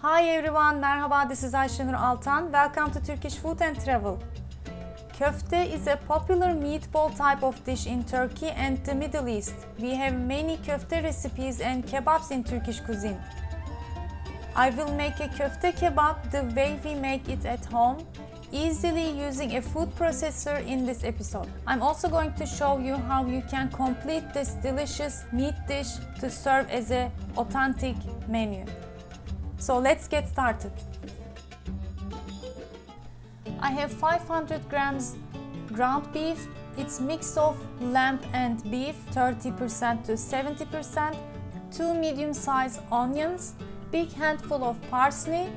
Hi everyone, merhaba, this is Ayşenur Altan. Welcome to Turkish Food and Travel. Köfte is a popular meatball type of dish in Turkey and the Middle East. We have many köfte recipes and kebabs in Turkish cuisine. I will make a köfte kebab the way we make it at home, easily using a food processor in this episode. I'm also going to show you how you can complete this delicious meat dish to serve as an authentic menu. So let's get started. I have 500 grams ground beef. It's mix of lamb and beef, 30% to 70%, 2 medium-sized onions, big handful of parsley,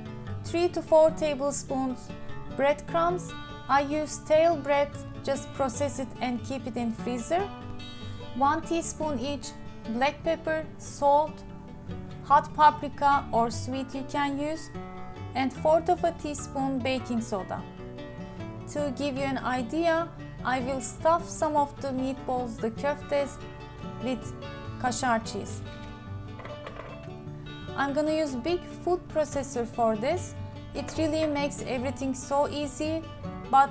3 to 4 tablespoons breadcrumbs. I use stale bread, just process it and keep it in freezer. 1 teaspoon each black pepper, salt, hot paprika or sweet you can use, and 1/4 of a teaspoon baking soda. To give you an idea, I will stuff some of the meatballs, the köftes, with kaşar cheese. I'm gonna use big food processor for this. It really makes everything so easy, but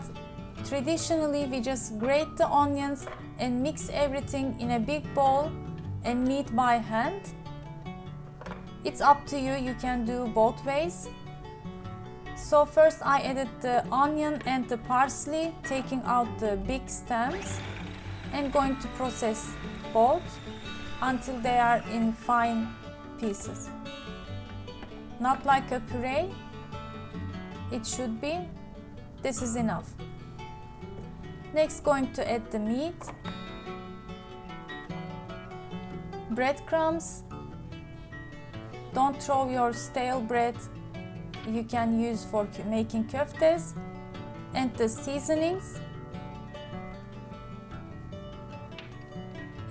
traditionally we just grate the onions and mix everything in a big bowl and knead by hand. It's up to you, you can do both ways. So first I added the onion and the parsley, taking out the big stems, and going to process both until they are in fine pieces. Not like a puree, it should be. This is enough. Next, going to add the meat, breadcrumbs. Don't throw your stale bread, you can use for making köftes, and the seasonings.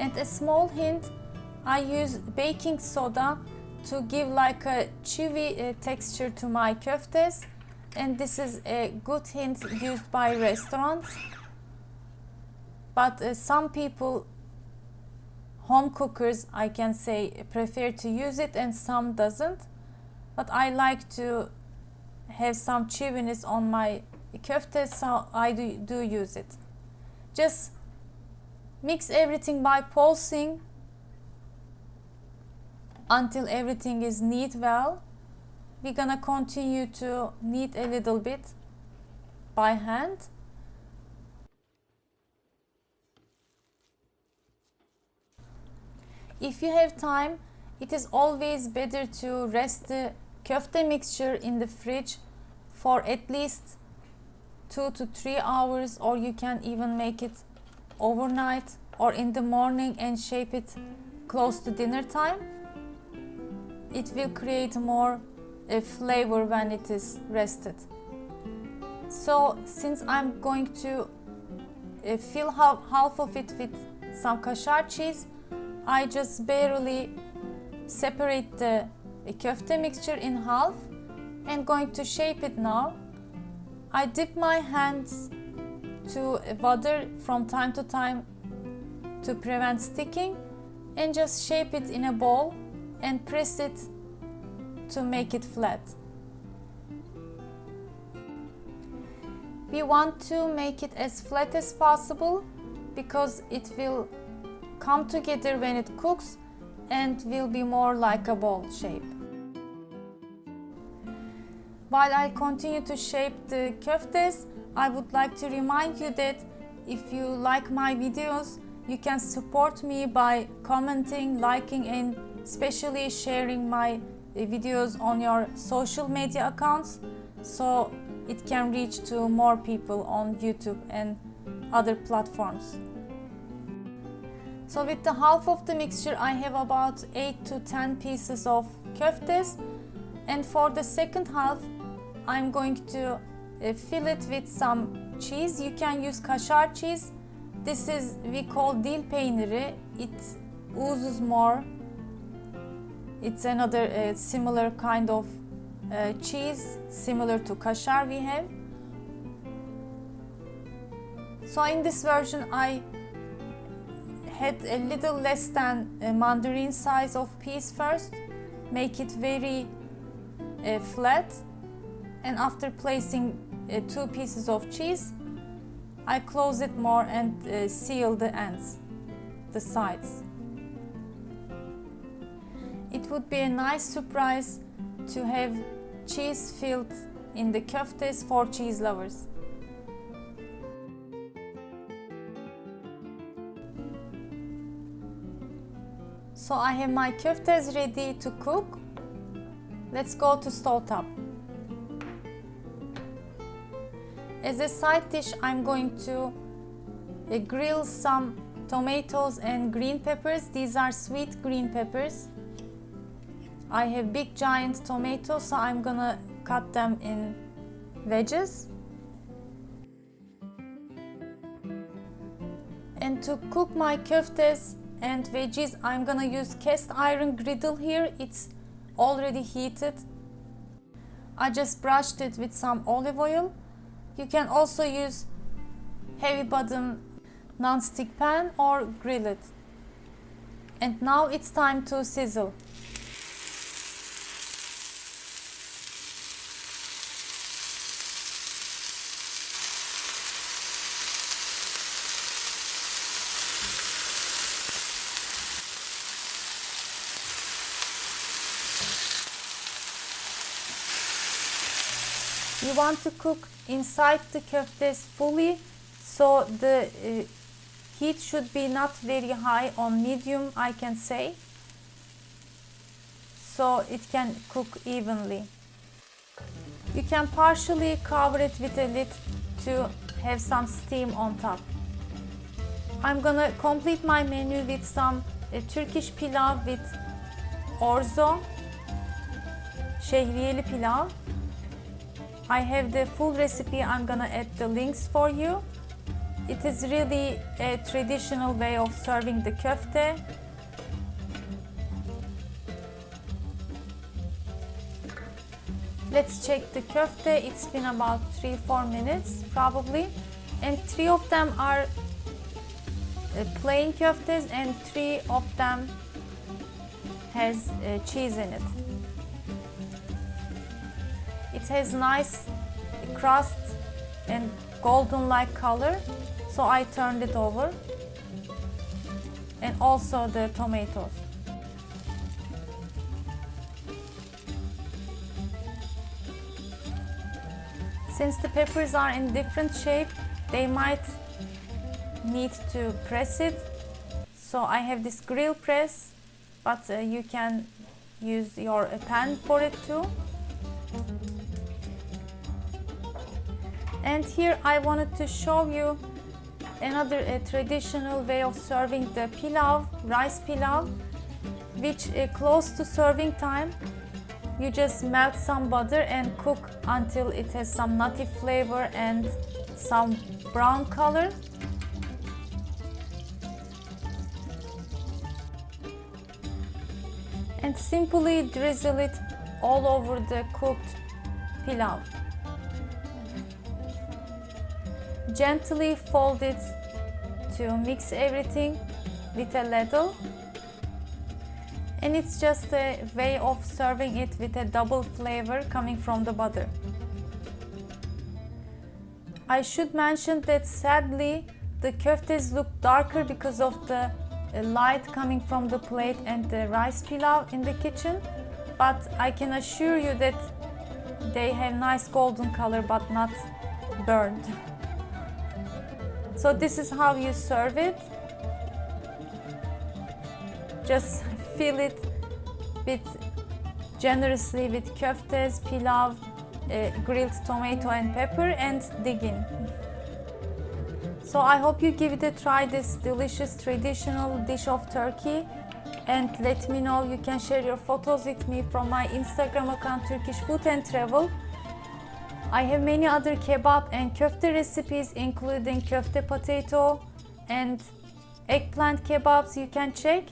And a small hint, I use baking soda to give like a chewy texture to my köftes, and this is a good hint used by restaurants. But some people, home cookers, I can say, prefer to use it and some doesn't. But I like to have some chewiness on my köftes, so I do use it. Just mix everything by pulsing until everything is knead well. We're gonna continue to knead a little bit by hand. If you have time, it is always better to rest the köfte mixture in the fridge for at least 2 to 3 hours, or you can even make it overnight or in the morning and shape it close to dinner time. It will create more flavor when it is rested. So since I'm going to fill half of it with some kaşar cheese, I just barely separate the köfte mixture in half and going to shape it now. I dip my hands to water from time to time to prevent sticking, and just shape it in a bowl and press it to make it flat. We want to make it as flat as possible because it will come together when it cooks and will be more like a ball shape. While I continue to shape the köftes, I would like to remind you that if you like my videos, you can support me by commenting, liking, and especially sharing my videos on your social media accounts, so it can reach to more people on YouTube and other platforms. So with the half of the mixture, I have about 8 to 10 pieces of köftes, and for the second half, I'm going to fill it with some cheese. You can use kaşar cheese. This is, we call dil peyniri. It oozes more. It's another similar kind of cheese, similar to kaşar we have. So in this version, I had a little less than a mandarin size of piece first. Make it very flat, and after placing 2 pieces of cheese, I close it more and seal the ends, the sides. It would be a nice surprise to have cheese filled in the köftes for cheese lovers. So I have my köftes ready to cook. Let's go to stove top. As a side dish, I'm going to grill some tomatoes and green peppers. These are sweet green peppers. I have big giant tomatoes, so I'm gonna cut them in wedges. And to cook my köftes and veggies, I'm gonna use cast iron griddle here. It's already heated. I just brushed it with some olive oil. You can also use heavy bottom non-stick pan or grill it. And now it's time to sizzle. You want to cook inside the köftes fully, so the heat should be not very high, on medium I can say, so it can cook evenly. You can partially cover it with a lid to have some steam on top. I'm gonna complete my menu with some Turkish pilav with orzo, şehriyeli pilav. I have the full recipe. I'm gonna add the links for you. It is really a traditional way of serving the köfte. Let's check the köfte. It's been about 3-4 minutes probably, and 3 of them are plain köftes and 3 of them has cheese in it. It has nice crust and golden-like color, so I turned it over, and also the tomatoes. Since the peppers are in different shape, they might need to press it, so I have this grill press, but you can use your pan for it too. And here I wanted to show you another traditional way of serving the pilav, rice pilav, which close to serving time, you just melt some butter and cook until it has some nutty flavor and some brown color. And simply drizzle it all over the cooked pilav. Gently fold it to mix everything with a ladle, and it's just a way of serving it with a double flavor coming from the butter. I should mention that sadly the köftes look darker because of the light coming from the plate and the rice pilav in the kitchen, but I can assure you that they have nice golden color but not burned. So this is how you serve it. Just fill it generously with köftes, pilav, grilled tomato and pepper, and dig in. So I hope you give it a try, this delicious traditional dish of Turkey, and let me know. You can share your photos with me from my Instagram account, Turkish Food and Travel. I have many other kebab and köfte recipes, including köfte potato and eggplant kebabs you can check.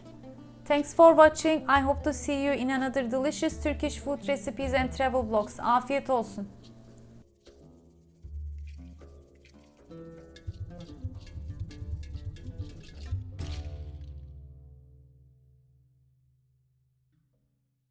Thanks for watching. I hope to see you in another delicious Turkish food recipes and travel vlogs. Afiyet olsun.